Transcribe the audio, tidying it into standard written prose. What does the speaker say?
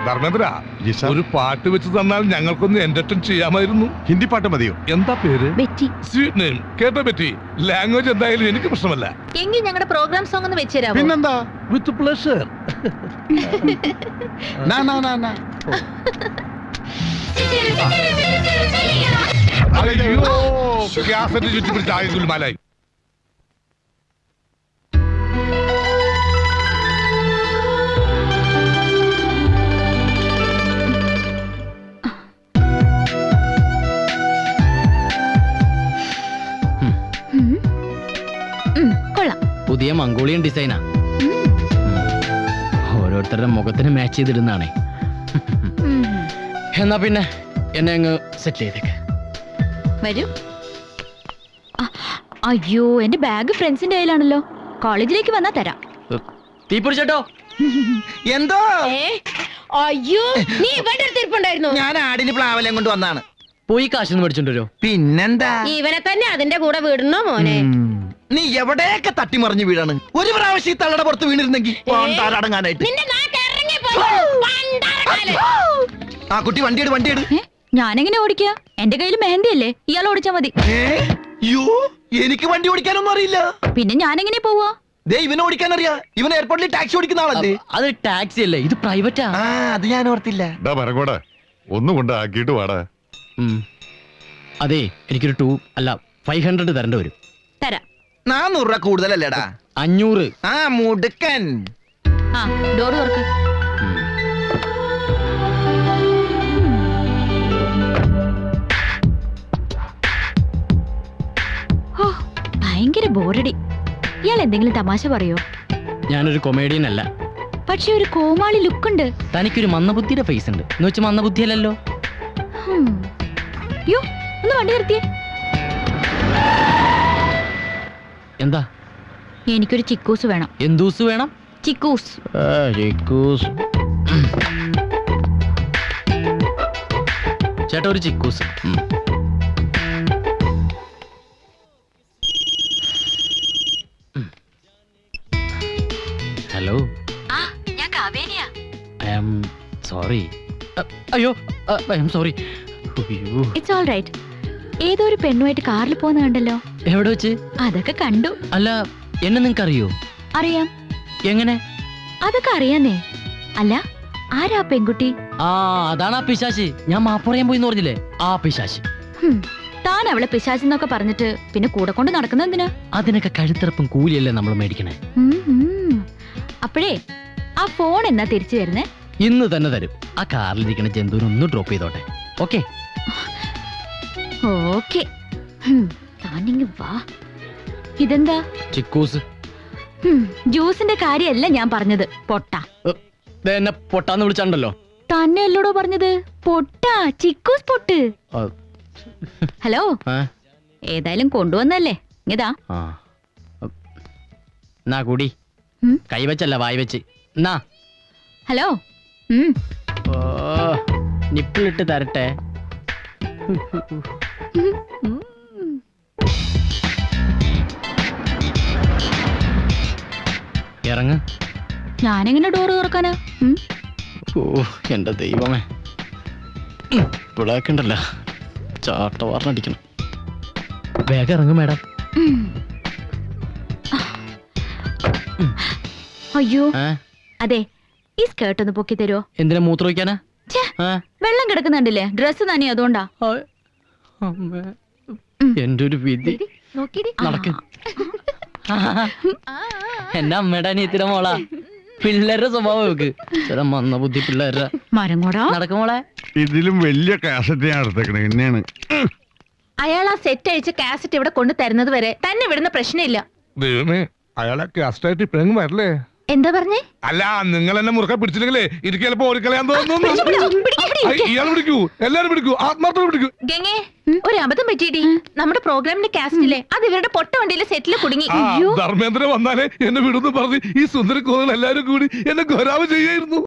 ധർമ്മേന്ദ്ര, ഒരു പാട്ട് വെച്ച് തന്നാൽ ഞങ്ങൾക്കൊന്ന് എന്റർടൈൻ ചെയ്യാമായിരുന്നു. ഹിന്ദി പാട്ട് മതിയോ? എന്താ പേര്? ബെറ്റി. Sweet name. കേട്ടോ ബെറ്റി? ലാംഗ്വേജ് എന്തായാലും എനിക്ക് പ്രശ്നമല്ല. എങ്കിൽ ഞങ്ങളുടെ പ്രോഗ്രാം സോങ് ഒന്ന് വെച്ചുതരാമോ? പിന്നെന്താ? With pleasure. അയ്യോ, ഗ്യാസിന്റെ ചുറ്റി പിടിച്ച ആയ ഗുൽമാലായി. പുതിയ മംഗോളിയൻ ഡിസൈനാ. ഓരോരുത്തരുടെ മുഖത്തിന് മാച്ച് ചെയ്തിടുന്നാണേ. എന്നാ പിന്നെ എന്നെ അങ്ങ് സെറ്റ് ചെയ്തേക്ക്. വരൂ. അയ്യോ, എന്റെ ബാഗ് ഫ്രണ്ട്സിന്റെ കയ്യിലാണല്ലോ. കോളേജിലേക്ക് വന്നാ തരാം. തീപ്പൊടിച്ചോ. എന്തോ? അയ്യോ, നീ ഇവിടെ തീർപ്പുണ്ടായിരുന്നു. ഞാൻ ആടിന് പ്ലാവലം കൊണ്ട് വന്നാണ്. പോയി കാശൊന്ന് മേടിച്ചോണ്ടോ. പിന്നെന്താ? ഇവനെ തന്നെ അതിന്റെ കൂടെ വിടണോ മോനെ? നീ എവിടെയൊക്കെ തട്ടിമറിഞ്ഞു വീഴാണ്. ഒരു പ്രാവശ്യം ഈ തള്ളയുടെ പുറത്ത് വീണിരുന്നെങ്കിൽ അടങ്ങാനായിട്ട്. ആ കുട്ടി വണ്ടിയെട്. ഞാനെങ്ങനെ ഓടിക്കുക? എന്റെ കയ്യിൽ മെഹന്തി അല്ലേ, ഇയാൾ ഓടിച്ചാ മതി. യോ, എനിക്ക് വണ്ടി ഓടിക്കാനൊന്നും അറിയില്ല. പിന്നെ ഞാനെങ്ങനെ പോവാ? ദേ ഇവനെ ഓടിക്കാൻ അറിയാ. ഇവൻ എയർപോർട്ടിൽ ടാക്സി ഓടിക്കുന്ന ആളല്ലേ? അത് ടാക്സി അല്ലേ, ഇത് പ്രൈവറ്റാ. അത് ഞാൻ ഓർത്തില്ല. ഒന്നുകൊണ്ട് ആക്കിയിട്ട് വാടാ. അതെ, എനിക്കൊരു 500 തരേണ്ടി വരും. തരാം. 400 രൂപ കൂടുതലല്ലേടാ? 500. ആ മുടുക്കൻ. ആ ഡോർ തുറക്ക്. ഭയങ്കര ബോറടി. ഇയാൾ എന്തെങ്കിലും തമാശ പറയോ? ഞാനൊരു കൊമേഡിയൻ അല്ല. പക്ഷെ ഒരു കോമാളി ലുക്ക് ഉണ്ട്. തനിക്കൊരു മന്ദബുദ്ധിയുടെ ഫേസ് ഉണ്ട്. എന്ന് വെച്ചാൽ മന്ദബുദ്ധിയല്ലോ. യോ, ഒന്ന് വണ്ടി നിർത്തിയേ. എന്താ? എനിക്കൊരു ചിക്കൂസ് വേണം. എന്തൂസ് വേണം? ചിക്കൂസ്. ചിക്കൂസ്. ചേട്ടാ, ഒരു ചിക്കൂസ്. ഹലോ, ഞാൻ കാവേരിയാ. I am sorry. അയ്യോ, I am sorry. It's all right. ഏതോ ഒരു പെണ്ണുമായിട്ട് കാറിൽ പോകുന്ന കണ്ടല്ലോ. എവിടെ വെച്ച്? അതൊക്കെ കണ്ടു. അല്ല, എന്നെ നിങ്ങക്ക് അറിയോ? അറിയാം. എങ്ങനെ? അതൊക്കെ അറിയാന്നേ. അല്ല, ആരാ പെൺകുട്ടി? അതാണ് ആ പിശാശ്. ഞാൻ മാപ്പ് പറയാൻ പോയിന്ന് പറഞ്ഞില്ലേ, ആ പിശാശ്. താൻ അവളെ പിശാചെന്നൊക്കെ പറഞ്ഞിട്ട് പിന്നെ കൂടെ കൊണ്ട് നടക്കുന്ന എന്തിനാ? അതിനൊക്കെ കഴുത്തിറപ്പും കൂലിയല്ലേ നമ്മൾ മേടിക്കണേ. അപ്പോഴേ ആ ഫോൺ എന്നാ തിരിച്ചു തരുന്നേ? ഇന്ന് തന്നെ തരും. ആ കാറിലിരിക്കണ ജന്തുവിനൊന്ന് ഡ്രോപ്പ് ചെയ്തോട്ടെ. ഓക്കെ? ഓക്കെ. താനിങ്ങ് വാ. ഇതെന്താ? ചിക്കൂസ്. ജ്യൂസിന്റെ കാര്യല്ല ഞാൻ പറഞ്ഞത്, പൊട്ട. എന്നെ പൊട്ടാന്ന് വിളിച്ചാണ്ടല്ലോ. തന്നെ അല്ലോടോ പറഞ്ഞത്? പൊട്ട, ചിക്കൂസ് പൊട്ട്. ഹലോ, ഏതായാലും കൊണ്ടുവന്നല്ലേ, ഇതാ. നാ കൂടി. കൈവച്ചല്ല, വായി വെച്ച്. നാ. ഹലോ. നിപ്പിളിട്ട് തരട്ടെ. ഇറങ്ങ്. ഞാനെങ്ങനെ ഡോറ് തുറക്കാനാ? എന്റെ ദൈവമേ, പിള്ളേക്കുണ്ടല്ലോ ചാട്ട വാർന്നടിക്കണം. വേഗം ഇറങ്ങും മാഡം. അയ്യോ, അതെ, ഈ സ്കേർട്ട് ഒന്ന് പൊക്കി തരുമോ? എന്തിനാ മൂത്ര വയ്ക്കാനാ? വെള്ളം കിടക്കുന്നുണ്ടല്ലേ, ഡ്രസ് തന്നെ, അതുകൊണ്ടാ. എന്റെ ഒരു വിധി. നടക്ക്. എന്റെ അമ്മയുടെ അനിയത്തിയുടെ മോളാ. പിള്ളേരുടെ സ്വഭാവം വെക്ക്. ചില മന്ദബുദ്ധി പിള്ളേരുടെ. നടക്കുമോളെ. ഇതിലും വലിയ കാസറ്റ് ഞാൻ എടുത്തേക്കണേ. എന്നെയാണ് അയാൾ ആ സെറ്റ് അയച്ച കാസറ്റ് ഇവിടെ കൊണ്ടു തരുന്നത് വരെ തന്നെ വിടുന്ന പ്രശ്നമില്ല. അയാളെ കാസ്റ്റായിട്ട് ഇപ്പഴെങ്കിലും വരല്ലേ? എന്താ പറഞ്ഞേ? അല്ല, നിങ്ങൾ എന്നെ മുറുക്ക പിടിച്ചില്ലെങ്കിലേ എനിക്ക് ചിലപ്പോ ഓടിക്കളയാൻ തോന്നുന്നു. ഇയാൾ പിടിക്കൂ, എല്ലാരും പിടിക്കൂ, ആത്മാർത്ഥം പിടിക്കൂ. ഗംഗേ, ഒരു അബദ്ധം പറ്റിയിടി. നമ്മുടെ പ്രോഗ്രാമിന്റെ കാസ്റ്റിലെ അത് ഇവരുടെ പൊട്ട വണ്ടിയിലെ സെറ്റിൽ കുടുങ്ങി. ധർമ്മേന്ദ്രൻ വന്നാലേ എന്നെ വിടുന്നു പറഞ്ഞ് ഈ സുന്ദര കോതകൾ എല്ലാരും കൂടി എന്നെ ഗൗരവം ചെയ്യായിരുന്നു.